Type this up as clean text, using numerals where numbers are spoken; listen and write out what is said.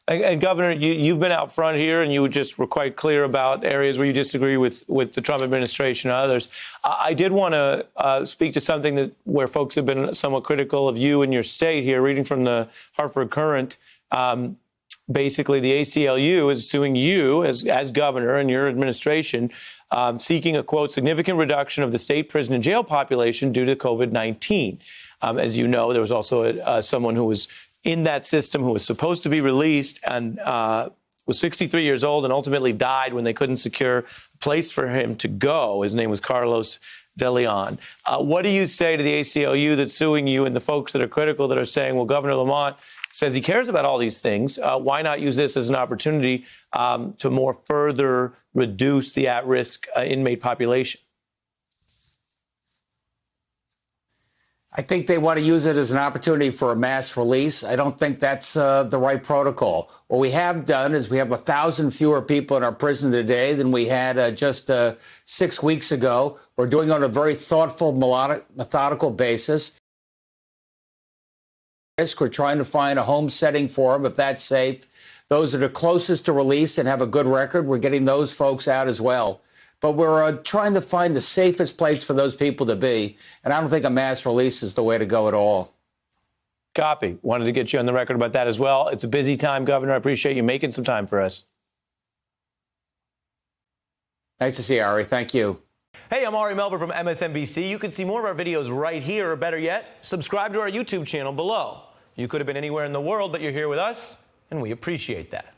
And Governor, you've been out front here, and you just were quite clear about areas where you disagree with the Trump administration and others. I did want to speak to something where folks have been somewhat critical of you and your state here. Reading from the Hartford Courant, basically the ACLU is suing you as governor and your administration, seeking a, quote, significant reduction of the state prison and jail population due to COVID-19. As you know, there was also someone who was in that system who was supposed to be released and was 63 years old and ultimately died when they couldn't secure a place for him to go. His name was Carlos De Leon. What do you say to the ACLU that's suing you and the folks that are critical that are saying, well, Governor Lamont says he cares about all these things. Why not use this as an opportunity to more further reduce the at-risk inmate population? I think they want to use it as an opportunity for a mass release. I don't think that's the right protocol. What we have done is we have 1,000 fewer people in our prison today than we had just 6 weeks ago. We're doing it on a very thoughtful, methodical basis. We're trying to find a home setting for them, if that's safe. Those that are closest to release and have a good record, we're getting those folks out as well. But we're trying to find the safest place for those people to be. And I don't think a mass release is the way to go at all. Copy. Wanted to get you on the record about that as well. It's a busy time, Governor. I appreciate you making some time for us. Nice to see you, Ari. Thank you. Hey, I'm Ari Melber from MSNBC. You can see more of our videos right here, or better yet, subscribe to our YouTube channel below. You could have been anywhere in the world, but you're here with us, and we appreciate that.